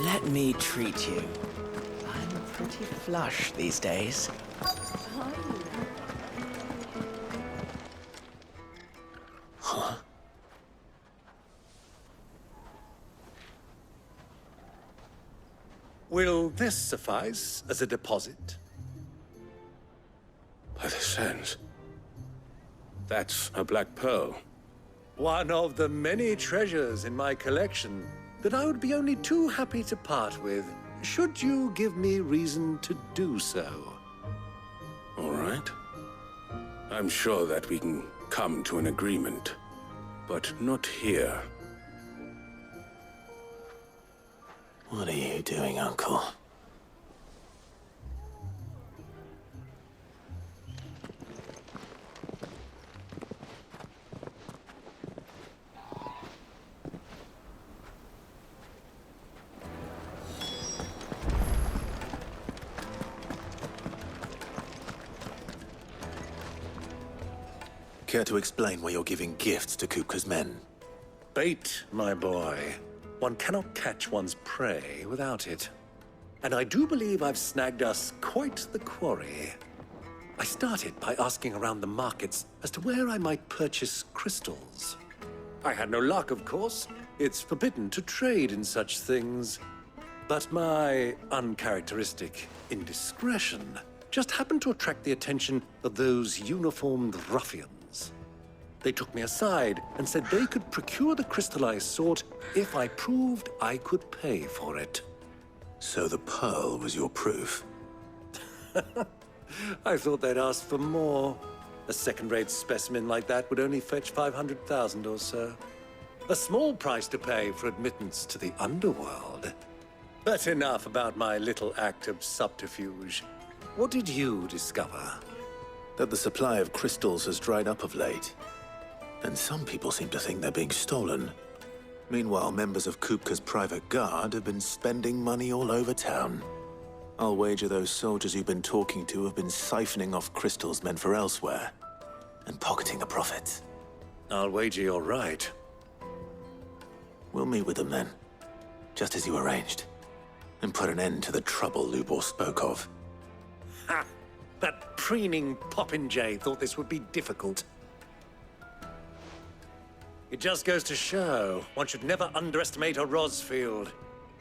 Let me treat you. I'm pretty flush these days. Huh? Will this suffice as a deposit? By the sands. That's a black pearl. One of the many treasures in my collection that I would be only too happy to part with, should you give me reason to do so. All right. I'm sure that we can come to an agreement, but not here. What are you doing, Uncle? Care to explain why you're giving gifts to Kupka's men? Bait, my boy. One cannot catch one's prey without it. And I do believe I've snagged us quite the quarry. I started by asking around the markets as to where I might purchase crystals. I had no luck, of course. It's forbidden to trade in such things. But my uncharacteristic indiscretion just happened to attract the attention of those uniformed ruffians. They took me aside and said they could procure the crystal I sought if I proved I could pay for it. So the pearl was your proof? I thought they'd ask for more. A second-rate specimen like that would only fetch 500,000 or so. A small price to pay for admittance to the underworld. But enough about my little act of subterfuge. What did you discover? That the supply of crystals has dried up of late. And some people seem to think they're being stolen. Meanwhile, members of Kupka's private guard have been spending money all over town. I'll wager those soldiers you've been talking to have been siphoning off crystals meant for elsewhere, and pocketing the profits. I'll wager you're right. We'll meet with them then, just as you arranged, and put an end to the trouble Lubor spoke of. Ha! That preening popinjay thought this would be difficult. It just goes to show one should never underestimate a Rosfield.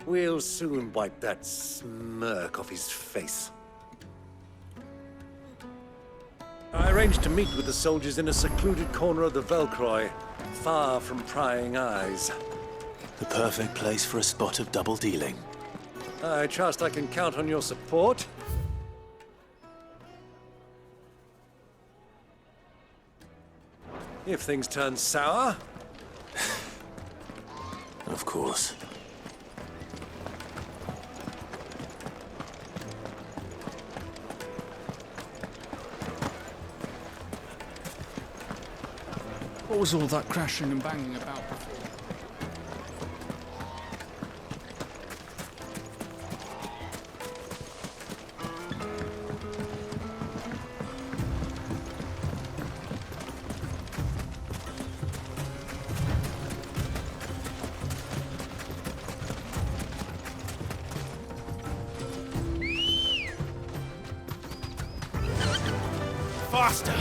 We'll soon wipe that smirk off his face. I arranged to meet with the soldiers in a secluded corner of the Velcroy, far from prying eyes. The perfect place for a spot of double dealing. I trust I can count on your support. If things turn sour. Of course. What was all that crashing and banging about before? Faster!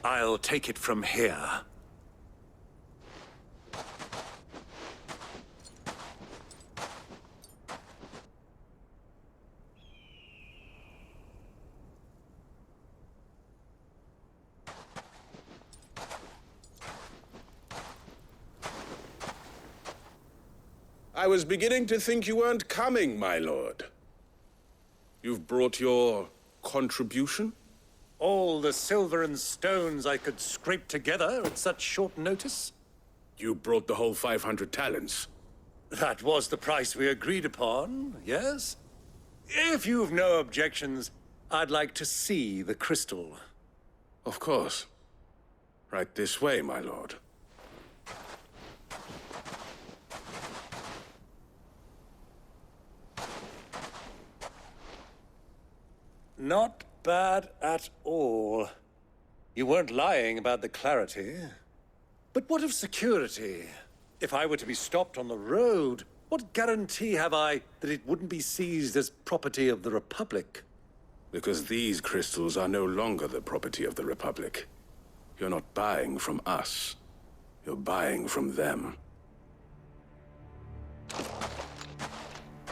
I'll take it from here. I was beginning to think you weren't coming, my lord. You've brought your contribution? All the silver and stones I could scrape together at such short notice? You brought the whole 500 talents. That was the price we agreed upon, yes? If you've no objections, I'd like to see the crystal. Of course. Right this way, my lord. Not bad at all. You weren't lying about the clarity. But what of security? If I were to be stopped on the road, what guarantee have I that it wouldn't be seized as property of the Republic? Because these crystals are no longer the property of the Republic. You're not buying from us. You're buying from them.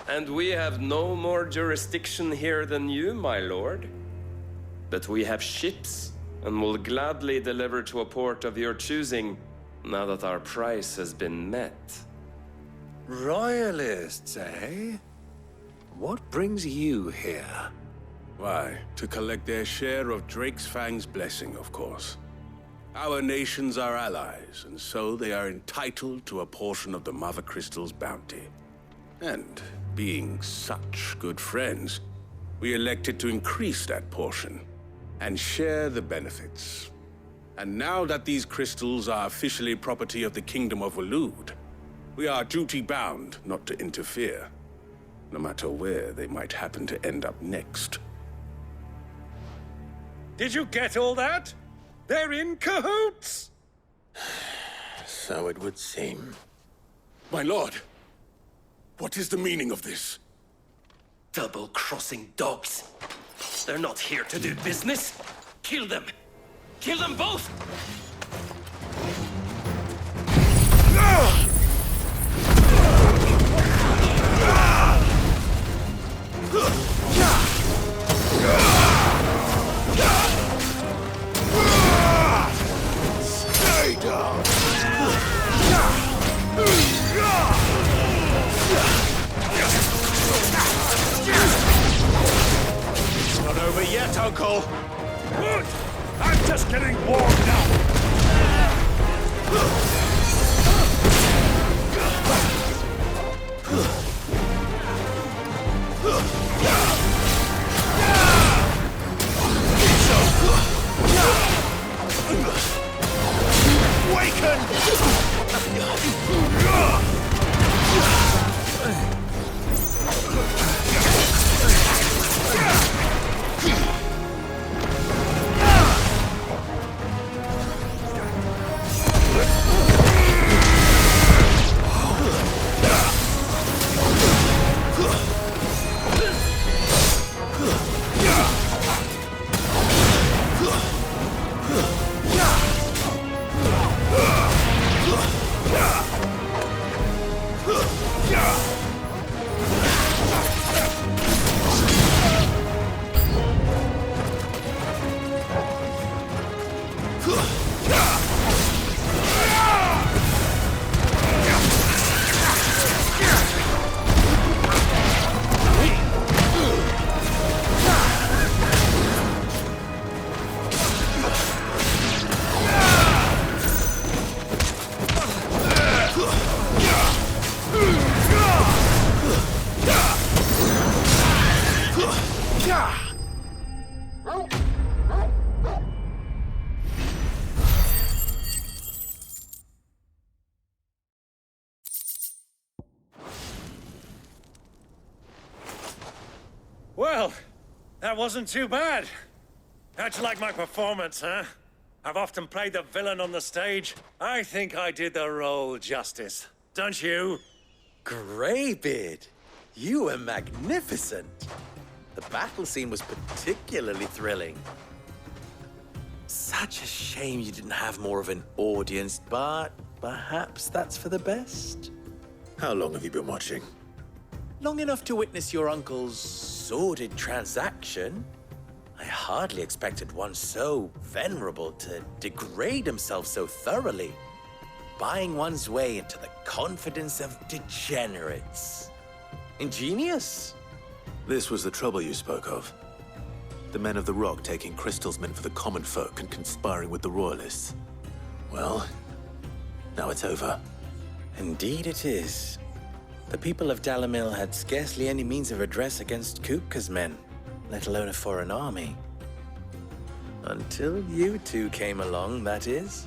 And we have no more jurisdiction here than you, my lord. But we have ships, and will gladly deliver to a port of your choosing, now that our price has been met. Royalists, eh? What brings you here? Why, to collect their share of Drake's Fang's blessing, of course. Our nations are allies, and so they are entitled to a portion of the Mother Crystal's bounty. And, being such good friends, we elected to increase that portion and share the benefits. And now that these crystals are officially property of the Kingdom of Waloed, we are duty-bound not to interfere, no matter where they might happen to end up next. Did you get all that? They're in cahoots! So it would seem. My lord, what is the meaning of this? Double-crossing dogs. They're not here to do business. Kill them! Kill them both! Stay down! It's not over yet, Uncle! Good! I'm just getting warmed up! Well, that wasn't too bad. How'd you like my performance, huh? I've often played the villain on the stage. I think I did the role justice. Don't you? Greybeard, you were magnificent. The battle scene was particularly thrilling. Such a shame you didn't have more of an audience, but perhaps that's for the best. How long have you been watching? Long enough to witness your uncle's sordid transaction. I hardly expected one so venerable to degrade himself so thoroughly, buying one's way into the confidence of degenerates. Ingenious. This was the trouble you spoke of. The men of the Rock taking crystals meant for the common folk and conspiring with the Royalists. Well, now it's over. Indeed it is. The people of Dalamil had scarcely any means of redress against Kupka's men, let alone a foreign army. Until you two came along, that is.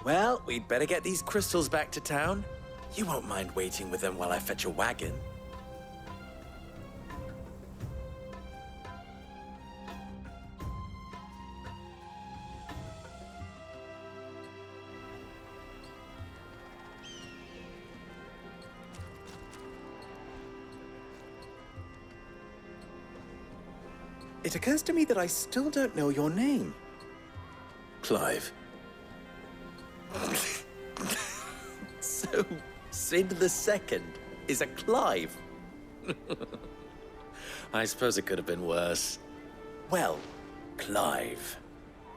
Well, we'd better get these crystals back to town. You won't mind waiting with them while I fetch a wagon. It occurs to me that I still don't know your name. Clive. So, Sid the Second is a Clive. I suppose it could have been worse. Well, Clive,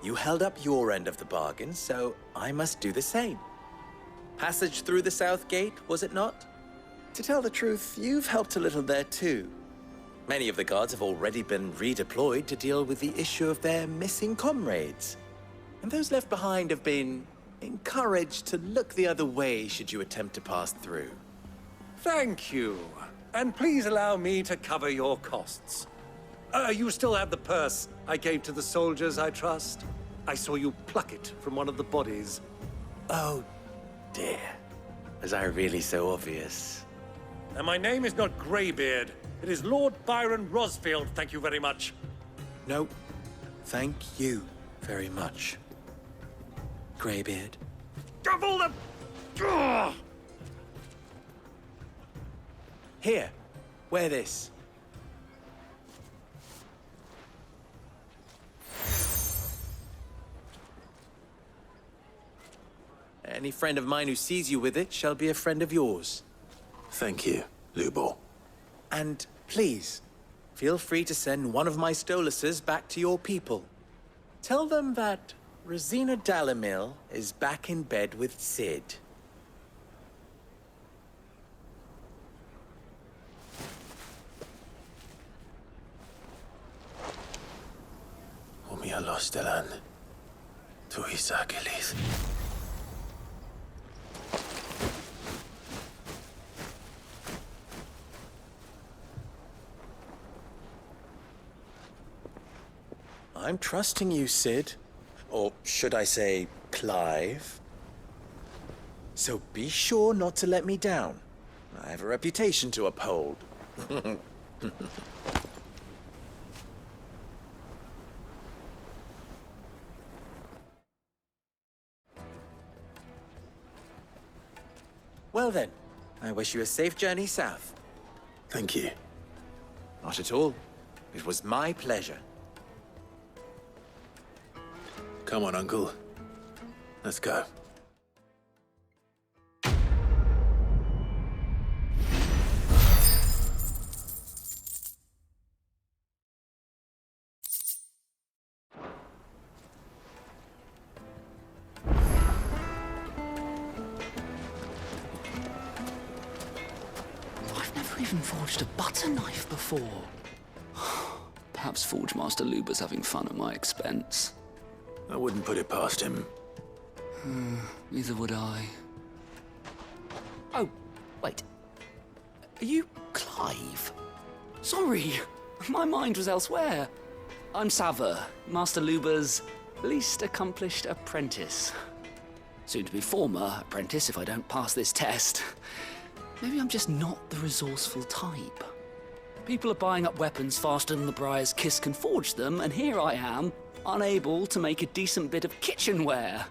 you held up your end of the bargain, so I must do the same. Passage through the South Gate, was it not? To tell the truth, you've helped a little there too. Many of the guards have already been redeployed to deal with the issue of their missing comrades. And those left behind have been encouraged to look the other way should you attempt to pass through. Thank you. And please allow me to cover your costs. You still have the purse I gave to the soldiers, I trust? I saw you pluck it from one of the bodies. Oh, dear. Was I really so obvious? And my name is not Greybeard. It is Lord Byron Rosfield, thank you very much. No, thank you very much, Greybeard. Double the... Ugh! Here, wear this. Any friend of mine who sees you with it shall be a friend of yours. Thank you, Lubor. And please, feel free to send one of my Stoluses back to your people. Tell them that Rosina Dalamil is back in bed with Sid. Umia Lostelan. Tu Isakilis. I'm trusting you, Sid. Or should I say, Clive? So be sure not to let me down. I have a reputation to uphold. Well then, I wish you a safe journey south. Thank you. Not at all. It was my pleasure. Come on, Uncle. Let's go. I've never even forged a butter knife before. Perhaps Forge Master Luber's having fun at my expense. I wouldn't put it past him. Neither would I. Oh, wait. Are you Clive? Sorry, my mind was elsewhere. I'm Sava, Master Luber's least accomplished apprentice. Soon to be former apprentice if I don't pass this test. Maybe I'm just not the resourceful type. People are buying up weapons faster than the Briar's Kiss can forge them, and here I am, unable to make a decent bit of kitchenware.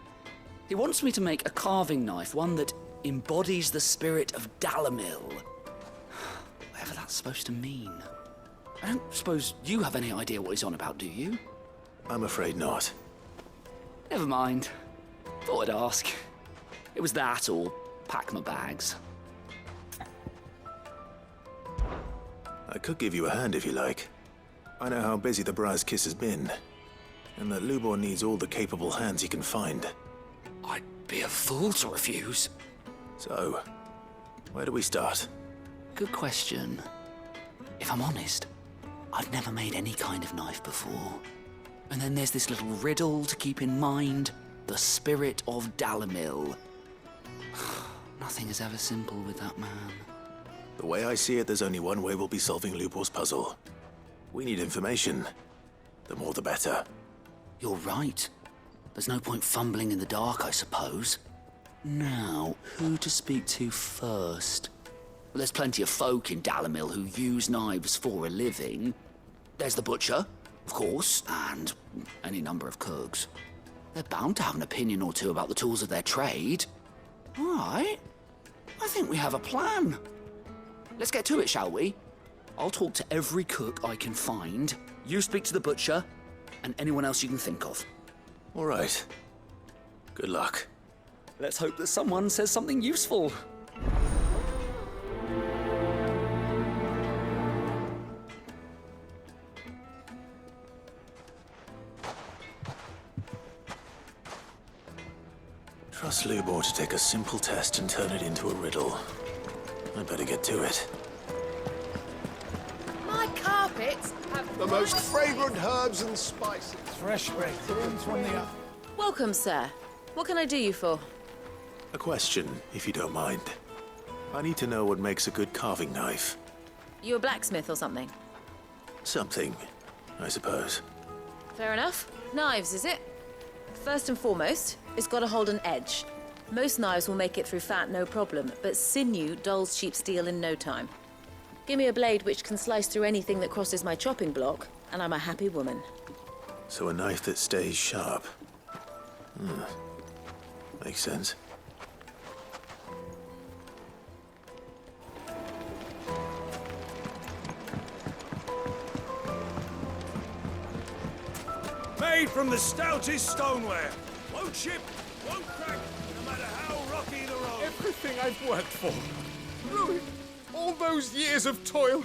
He wants me to make a carving knife, one that embodies the spirit of Dalamil. Whatever that's supposed to mean. I don't suppose you have any idea what he's on about, do you? I'm afraid not. Never mind. Thought I'd ask. It was that or pack my bags. I could give you a hand if you like. I know how busy the Briar's Kiss has been. and that Lubor needs all the capable hands he can find. I'd be a fool to refuse. So, where do we start? Good question. If I'm honest, I've never made any kind of knife before. And then there's this little riddle to keep in mind. The spirit of Dalamil. Nothing is ever simple with that man. The way I see it, there's only one way we'll be solving Lubor's puzzle. We need information. The more the better. You're right. There's no point fumbling in the dark, I suppose. Now, who to speak to first? Well, there's plenty of folk in Dalamil who use knives for a living. There's the butcher, of course, and any number of cooks. They're bound to have an opinion or two about the tools of their trade. All right. I think we have a plan. Let's get to it, shall we? I'll talk to every cook I can find. You speak to the butcher, and anyone else you can think of. All right. Good luck. Let's hope that someone says something useful. Trust Lubor to take a simple test and turn it into a riddle. I'd better get to it. My carpets have The most fragrant herbs and spices. Fresh bread, things from the oven. Welcome, sir. What can I do you for? A question, if you don't mind. I need to know what makes a good carving knife. You a blacksmith or something? Something, I suppose. Fair enough. Knives, is it? First and foremost, it's got to hold an edge. Most knives will make it through fat, no problem, but sinew dulls cheap steel in no time. Give me a blade which can slice through anything that crosses my chopping block, and I'm a happy woman. So a knife that stays sharp. Makes sense. Made from the stoutest stoneware. Won't chip, won't crack, no matter how rocky the road. Everything I've worked for. Ruined. All those years of toil.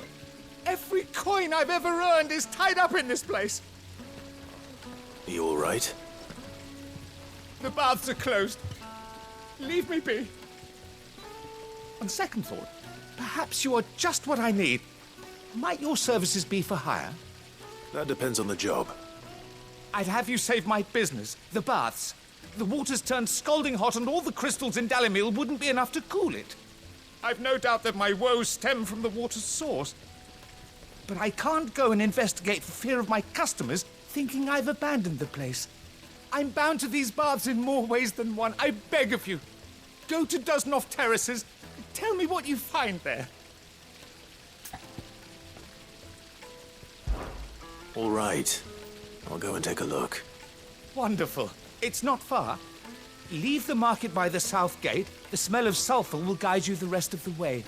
Every coin I've ever earned is tied up in this place. You all right? The baths are closed. Leave me be. On second thought, perhaps you are just what I need. Might your services be for hire? That depends on the job. I'd have you save my business, the baths. The water's turned scalding hot and all the crystals in Dalamil wouldn't be enough to cool it. I've no doubt that my woes stem from the water's source. But I can't go and investigate for fear of my customers thinking I've abandoned the place. I'm bound to these baths in more ways than one. I beg of you. Go to Dusnoff Terraces. Tell me what you find there. All right. I'll go and take a look. Wonderful. It's not far. Leave the market by the south gate. The smell of sulfur will guide you the rest of the way.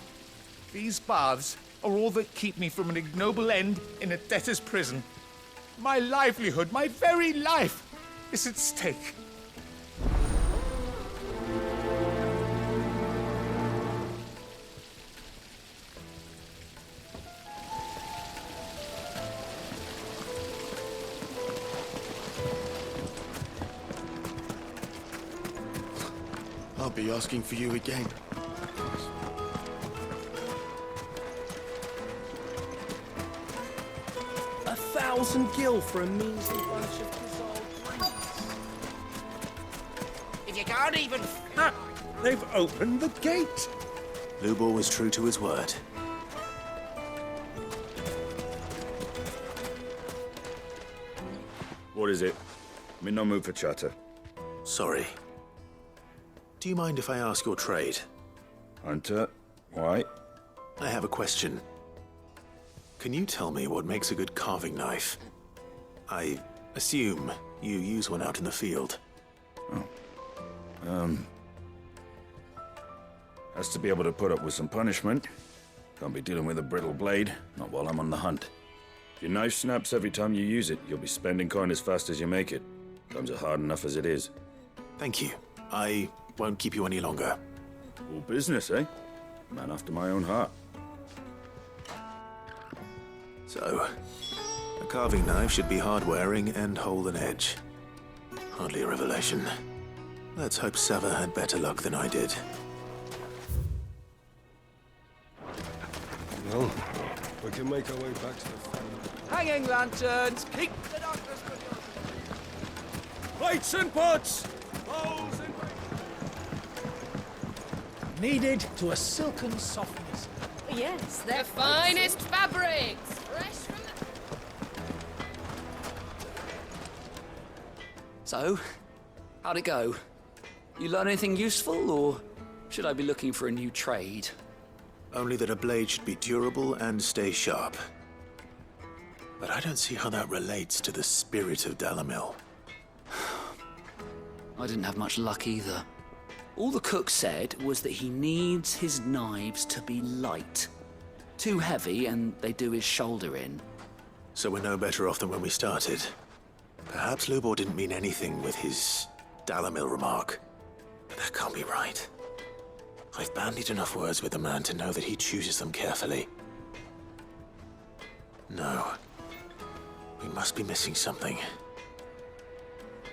These baths are all that keep me from an ignoble end in a debtor's prison. My livelihood, my very life, is at stake. I'll be asking for you again. $1,000 for a measly bunch of dissolved trees. If you can't even... They've opened the gate. Lubor was true to his word. What is it? I'm in no mood for chatter. Sorry. Do you mind if I ask your trade? Hunter, why? I have a question. Can you tell me what makes a good carving knife? I assume you use one out in the field. Has to be able to put up with some punishment. Can't be dealing with a brittle blade, not while I'm on the hunt. If your knife snaps every time you use it, you'll be spending coin as fast as you make it. Times are hard enough as it is. Thank you. I won't keep you any longer. All business, eh? Man after my own heart. So, A carving knife should be hard-wearing and hold an edge. Hardly a revelation. Let's hope Sava had better luck than I did. Well, we can make our way back to the... Hanging lanterns! Keep the darkness with you! Plates and pots! Bowls and... Kneaded to a silken softness. Yes, The finest fabrics! Fresh from the... So, how'd it go? You learn anything useful, or should I be looking for a new trade? Only that a blade should be durable and stay sharp. But I don't see how that relates to the spirit of Dalamil. I didn't have much luck either. All the cook said was that he needs his knives to be light. Too heavy and they do his shoulder in. So we're no better off than when we started. Perhaps Lubor didn't mean anything with his Dalamil remark. But that can't be right. I've bandied enough words with the man to know that he chooses them carefully. No. We must be missing something.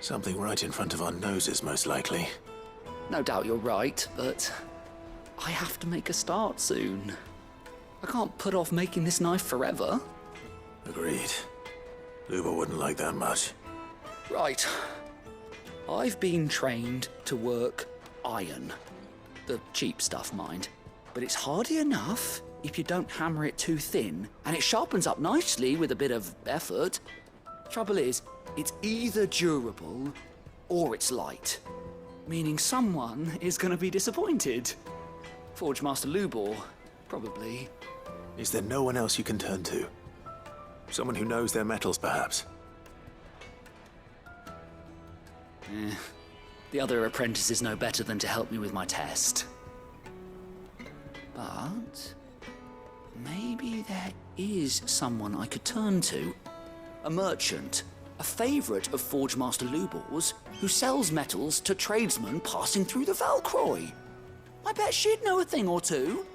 Something right in front of our noses, most likely. No doubt you're right, but I have to make a start soon. I can't put off making this knife forever. Agreed. Lubor wouldn't like that much. Right. I've been trained to work iron. The cheap stuff, mind. But it's hardy enough if you don't hammer it too thin, and it sharpens up nicely with a bit of effort. Trouble is, it's either durable or it's light. Meaning someone is going to be disappointed. Forge Master Lubor, probably. Is there no one else you can turn to? Someone who knows their metals, perhaps? The other apprentices know better than to help me with my test. But maybe there is someone I could turn to. A merchant, a favourite of Forge Master Lubor's, who sells metals to tradesmen passing through the Valcroy. I bet she'd know a thing or two.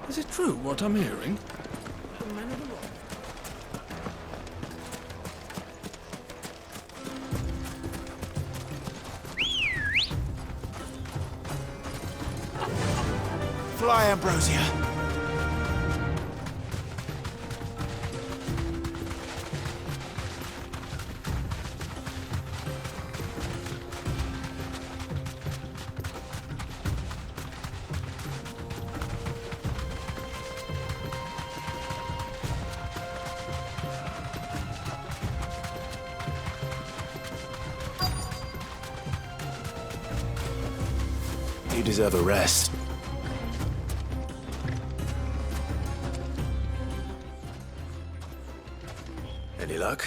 Is it true what I'm hearing? Fly, Ambrosia. You deserve a rest. Any luck?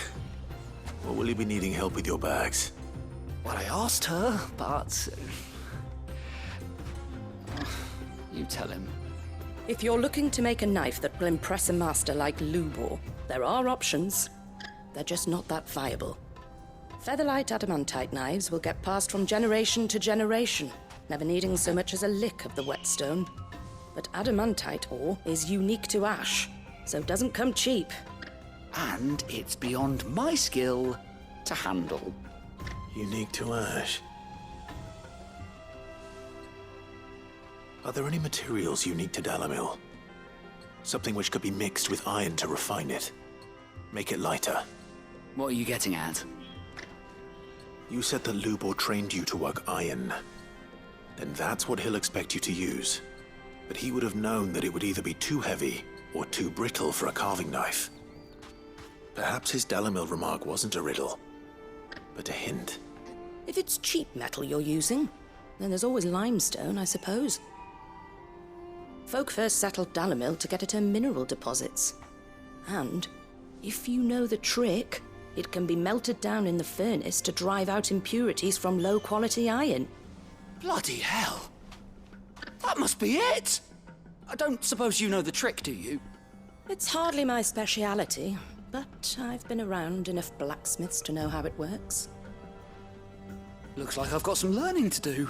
Or will you be needing help with your bags? Well, I asked her, but... You tell him. If you're looking to make a knife that will impress a master like Lubor, there are options. They're just not that viable. Featherlight adamantite knives will get passed from generation to generation, never needing so much as a lick of the whetstone. But adamantite ore is unique to ash, so it doesn't come cheap. And it's beyond my skill to handle. Unique to ash. Are there any materials unique to Dalamil? Something which could be mixed with iron to refine it. Make it lighter. What are you getting at? You said that Lubor trained you to work iron. Then that's what he'll expect you to use. But he would have known that it would either be too heavy or too brittle for a carving knife. Perhaps his Dalamil remark wasn't a riddle, but a hint. If it's cheap metal you're using, then there's always limestone, I suppose. Folk first settled Dalamil to get at her mineral deposits. And, if you know the trick, it can be melted down in the furnace to drive out impurities from low-quality iron. Bloody hell! That must be it! I don't suppose you know the trick, do you? It's hardly my speciality, but I've been around enough blacksmiths to know how it works. Looks like I've got some learning to do.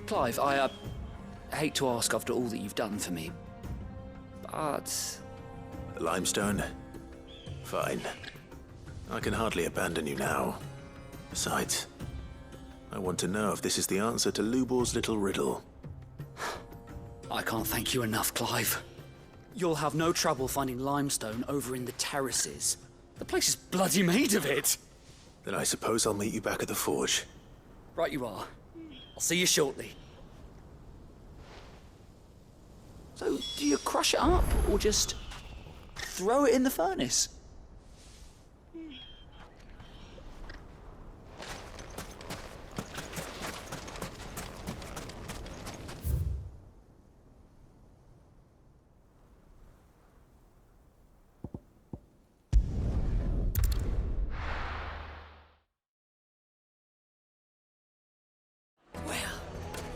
Clive, I hate to ask after all that you've done for me, but... The limestone? Fine. I can hardly abandon you now. Besides, I want to know if this is the answer to Lubor's little riddle. I can't thank you enough, Clive. You'll have no trouble finding limestone over in the terraces. The place is bloody made of it. Then I suppose I'll meet you back at the forge. Right you are. I'll see you shortly. So, do you crush it up, or just throw it in the furnace?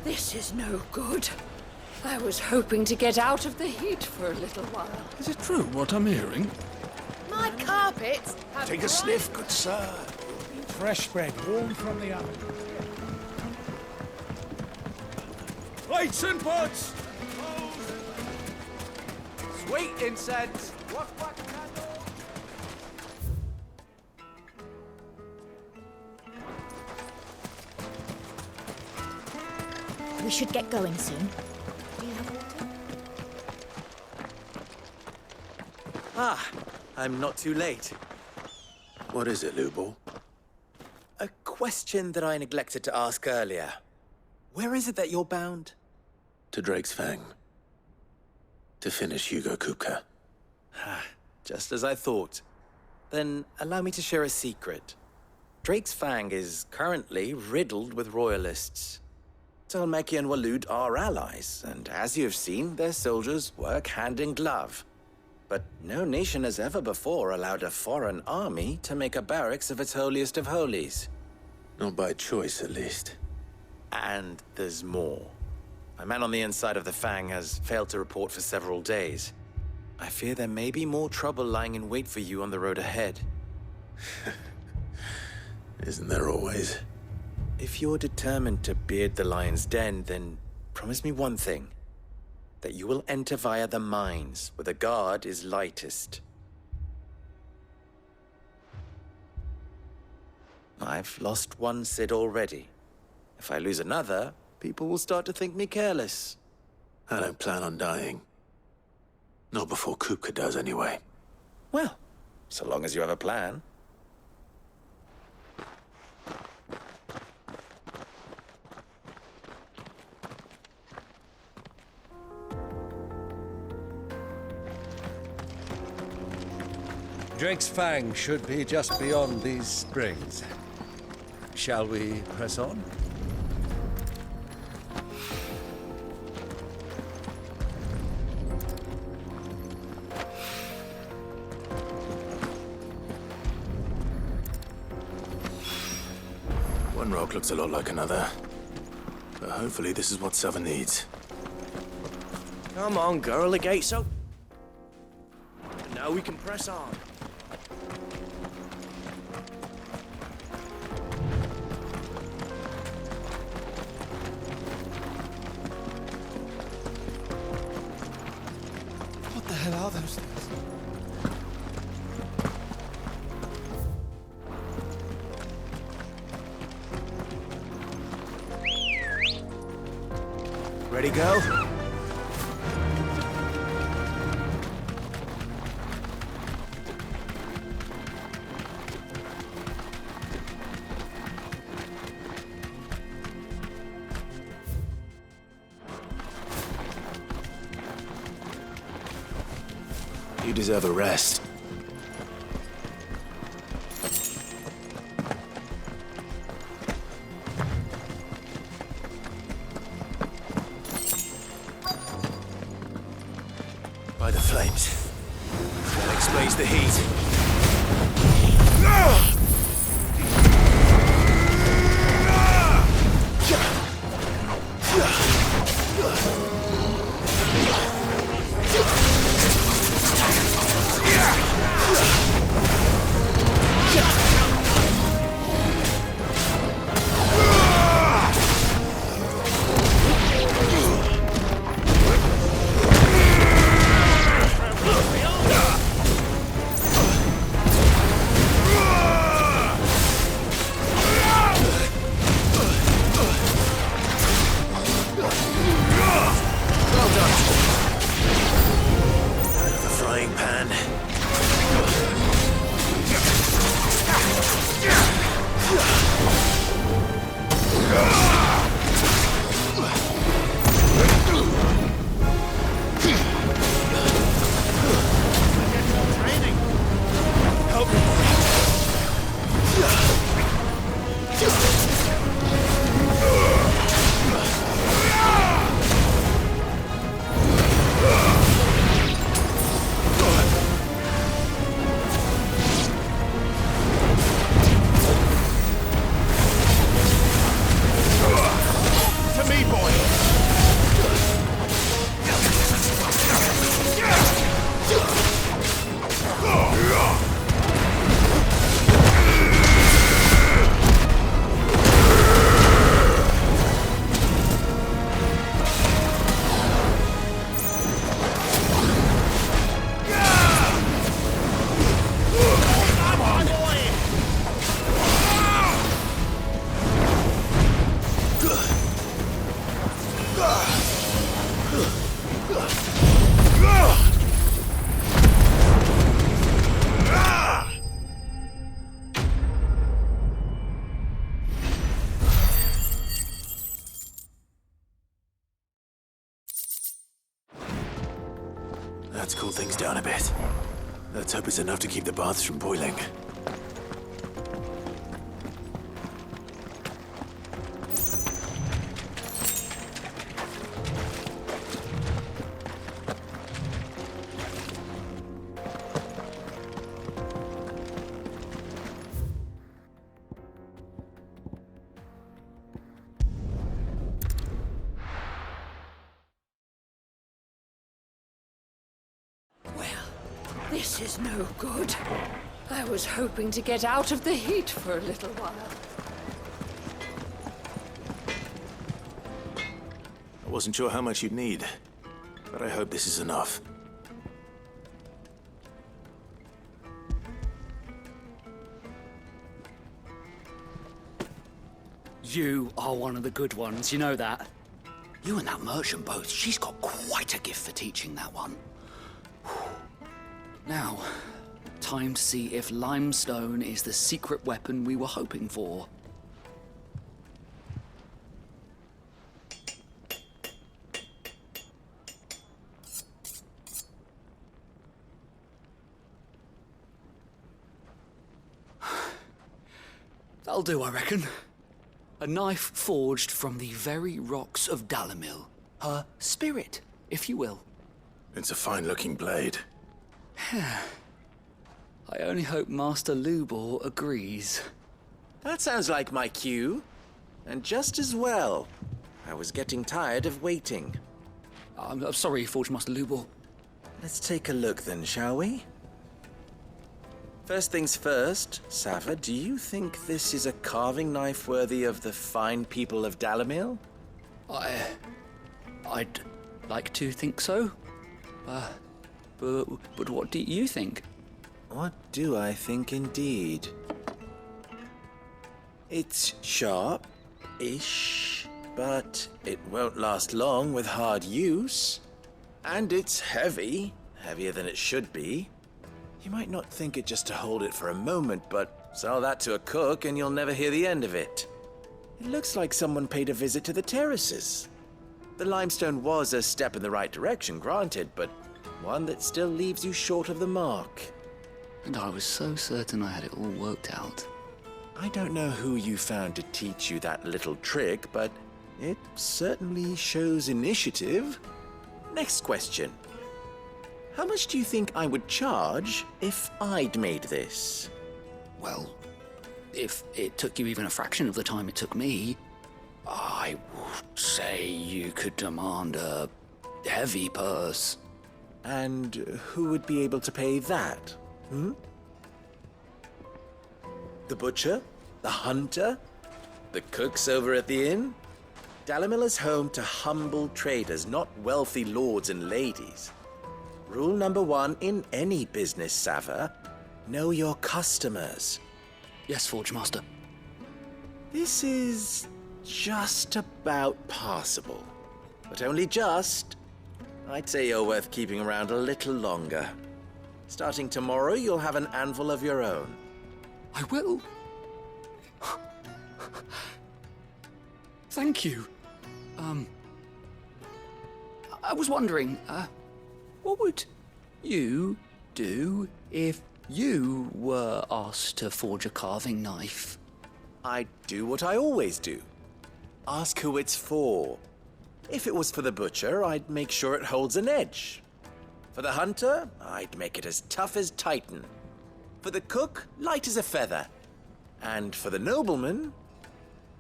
This is no good. I was hoping to get out of the heat for a little while. Is it true what I'm hearing? My carpets have Take a sniff, good sir. Fresh bread, warm from the oven. Plates and pots! Sweet incense! We should get going soon. Do you have water? Ah, I'm not too late. What is it, Lubor? A question that I neglected to ask earlier. Where is it that you're bound? To Drake's Fang. To finish Hugo Kupka. Just as I thought. Then allow me to share a secret. Drake's Fang is currently riddled with royalists. Dhalmekian and Waloed are allies, and as you've seen, their soldiers work hand in glove. But no nation has ever before allowed a foreign army to make a barracks of its holiest of holies. Not by choice, at least. And there's more. A man on the inside of the Fang has failed to report for several days. I fear there may be more trouble lying in wait for you on the road ahead. Isn't there always? If you're determined to beard the lion's den, then promise me one thing. That you will enter via the mines, where the guard is lightest. I've lost one Cid already. If I lose another, people will start to think me careless. I don't plan on dying. Not before Kupka does, anyway. Well, so long as you have a plan. Drake's Fang should be just beyond these springs. Shall we press on? One rock looks a lot like another. But hopefully this is what Sava needs. Come on, girl, the gate's open. Now we can press on. What the hell are those things? Ready, go? You deserve a rest. By the flames. That explains the heat. Let's cool things down a bit. Let's hope it's enough to keep the baths from boiling. This is no good. I was hoping to get out of the heat for a little while. I wasn't sure how much you'd need, but I hope this is enough. You are one of the good ones, you know that? You and that merchant both, she's got quite a gift for teaching that one. Now, time to see if limestone is the secret weapon we were hoping for. That'll do, I reckon. A knife forged from the very rocks of Dhalmekiana. Her spirit, if you will. It's a fine-looking blade. I only hope Master Lubor agrees. That sounds like my cue. And just as well. I was getting tired of waiting. I'm sorry, Forge Master Lubor. Let's take a look then, shall we? First things first, Sava, do you think this is a carving knife worthy of the fine people of Dhalmekiana? I'd like to think so. But what do you think? What do I think indeed? It's sharp-ish, but it won't last long with hard use. And it's heavy, heavier than it should be. You might not think it just to hold it for a moment, but sell that to a cook and you'll never hear the end of it. It looks like someone paid a visit to the terraces. The limestone was a step in the right direction, granted, but one that still leaves you short of the mark. And I was so certain I had it all worked out. I don't know who you found to teach you that little trick, but it certainly shows initiative. Next question. How much do you think I would charge if I'd made this? Well, if it took you even a fraction of the time it took me, I would say you could demand a heavy purse. And who would be able to pay that? The butcher? The hunter? The cooks over at the inn? Dhalmekiana's home to humble traders, not wealthy lords and ladies. Rule number 1 in any business, Sava. Know your customers. Yes, Forge Master. This is just about passable. But only just. I'd say you're worth keeping around a little longer. Starting tomorrow, you'll have an anvil of your own. I will. Thank you. I was wondering, what would you do if you were asked to forge a carving knife? I'd do what I always do. Ask who it's for. If it was for the butcher, I'd make sure it holds an edge. For the hunter, I'd make it as tough as Titan. For the cook, light as a feather. And for the nobleman,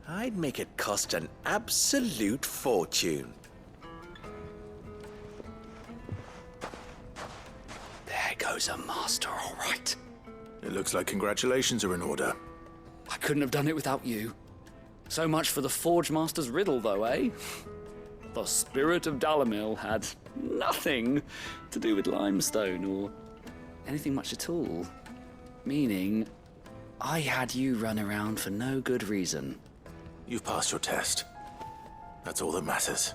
I'd make it cost an absolute fortune. There goes a master, all right. It looks like congratulations are in order. I couldn't have done it without you. So much for the Forge Master's riddle, though, eh? The spirit of Dhalmekiana had nothing to do with limestone or anything much at all. Meaning, I had you run around for no good reason. You've passed your test. That's all that matters.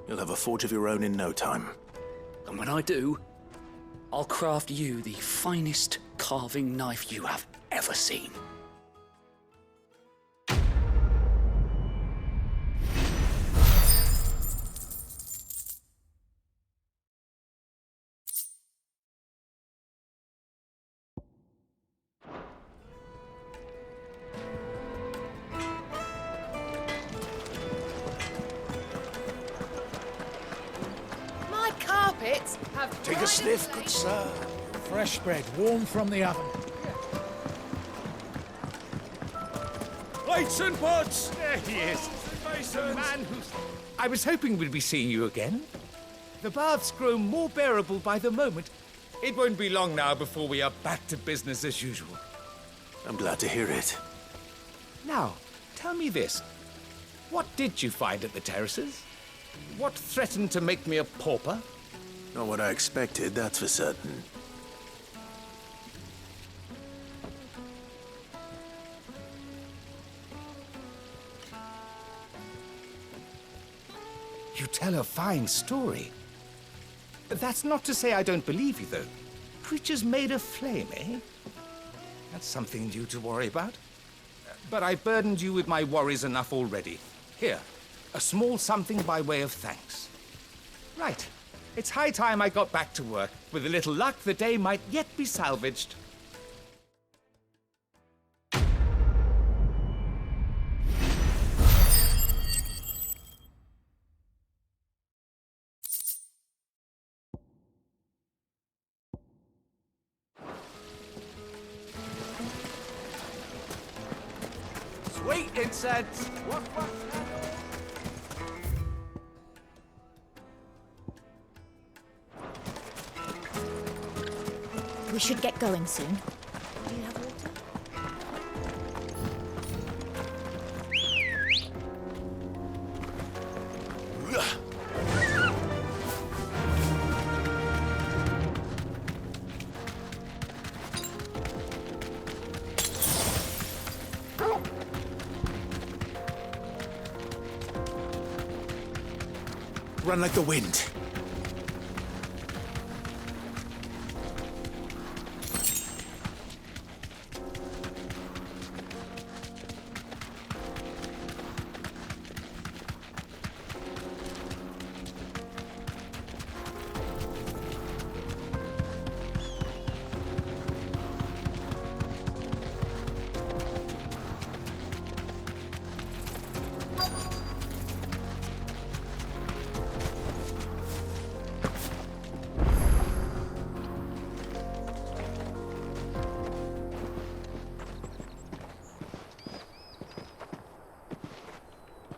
You'll have a forge of your own in no time. And when I do, I'll craft you the finest carving knife you have ever seen. My carpets have Take a dried sniff, and good sir. Fresh bread, warm from the oven. Plates and pots! There he is. The man who's... I was hoping we'd be seeing you again. The baths grow more bearable by the moment. It won't be long now before we are back to business as usual. I'm glad to hear it. Now, tell me this. What did you find at the terraces? What threatened to make me a pauper? Not what I expected, that's for certain. You tell a fine story. That's not to say I don't believe you, though. Creatures made of flame, eh? That's something new to worry about. But I've burdened you with my worries enough already. Here, a small something by way of thanks. Right. It's high time I got back to work. With a little luck, the day might yet be salvaged. Sweet incense! What? We should get going soon. Do you have water? Run like the wind.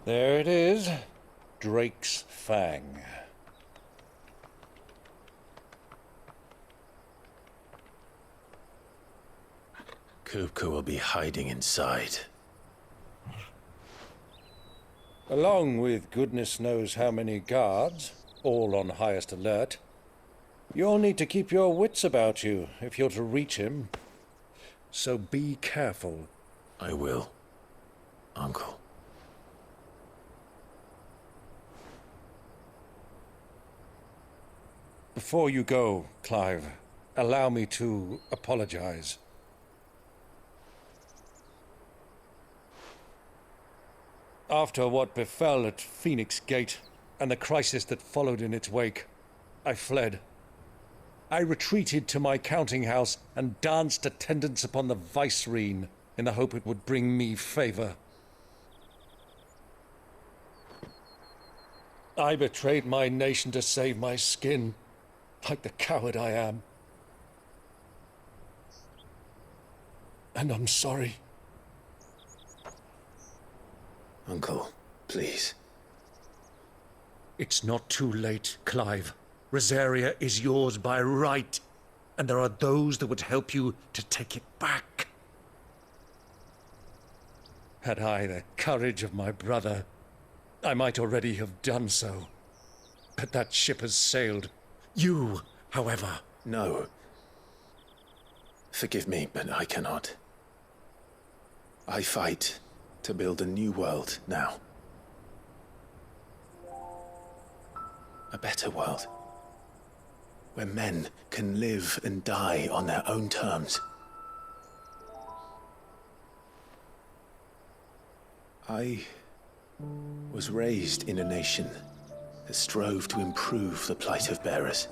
There it is. Drake's Fang. Kupka will be hiding inside. Along with goodness knows how many guards, all on highest alert. You'll need to keep your wits about you if you're to reach him. So be careful. I will, Uncle. Before you go, Clive, allow me to apologize. After what befell at Phoenix Gate and the crisis that followed in its wake, I fled. I retreated to my counting house and danced attendance upon the vicereine in the hope it would bring me favor. I betrayed my nation to save my skin, like the coward I am. And I'm sorry. Uncle, please. It's not too late, Clive. Rosaria is yours by right, and there are those that would help you to take it back. Had I the courage of my brother, I might already have done so. But that ship has sailed. You, however... No. Forgive me, but I cannot. I fight to build a new world now. A better world. Where men can live and die on their own terms. I was raised in a nation that strove to improve the plight of bearers.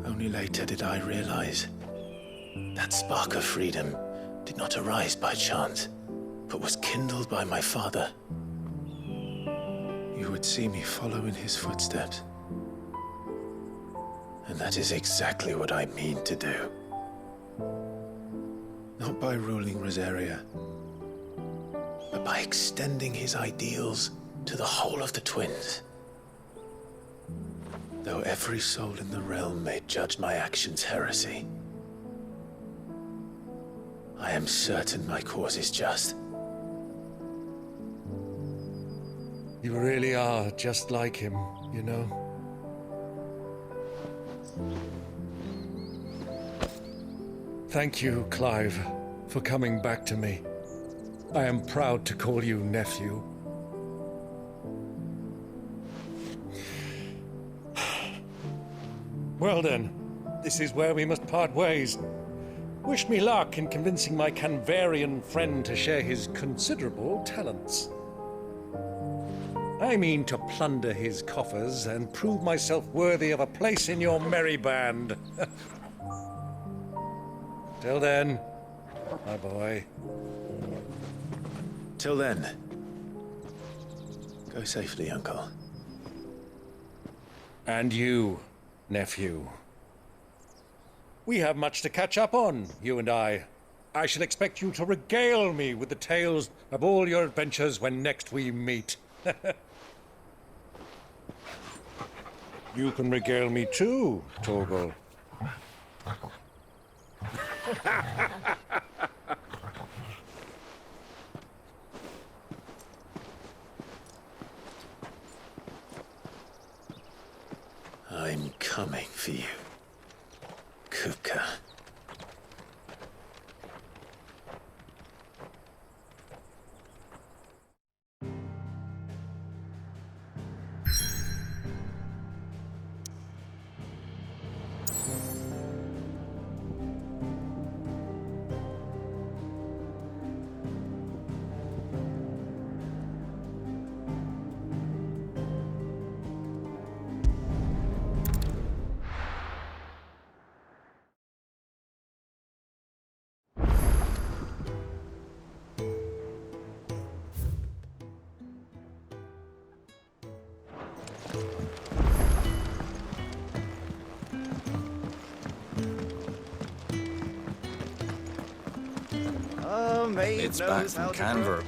Only later did I realize that spark of freedom did not arise by chance, but was kindled by my father. You would see me follow in his footsteps. And that is exactly what I mean to do. Not by ruling Rosaria, but by extending his ideals to the whole of the twins. Though every soul in the realm may judge my actions heresy, I am certain my cause is just. You really are just like him, you know? Thank you, Clive, for coming back to me. I am proud to call you nephew. Well then, this is where we must part ways. Wish me luck in convincing my Canvarian friend to share his considerable talents. I mean to plunder his coffers and prove myself worthy of a place in your merry band. Till then, my boy. Till then, go safely, Uncle. And you, nephew. We have much to catch up on, you and I. I shall expect you to regale me with the tales of all your adventures when next we meet. You can regale me too, Torgal. I'm coming for you, Kupka. It's back from Canver.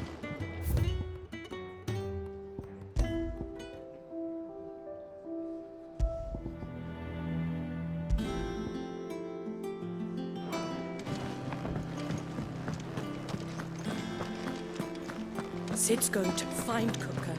Sid's going to find Kupka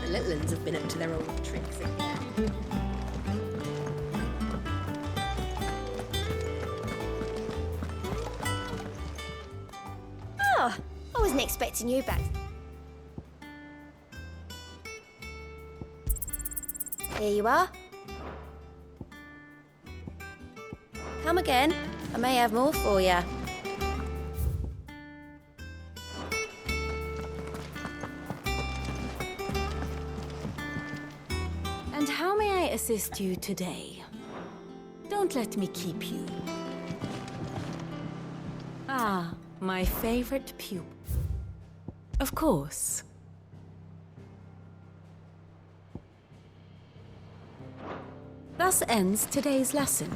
and Littlins have been up to their old tricks again. Oh, I wasn't expecting you back. Here you are. Come again. I may have more for you. And how may I assist you today? Don't let me keep you. Ah, my favorite pupil. Of course. Thus ends today's lesson.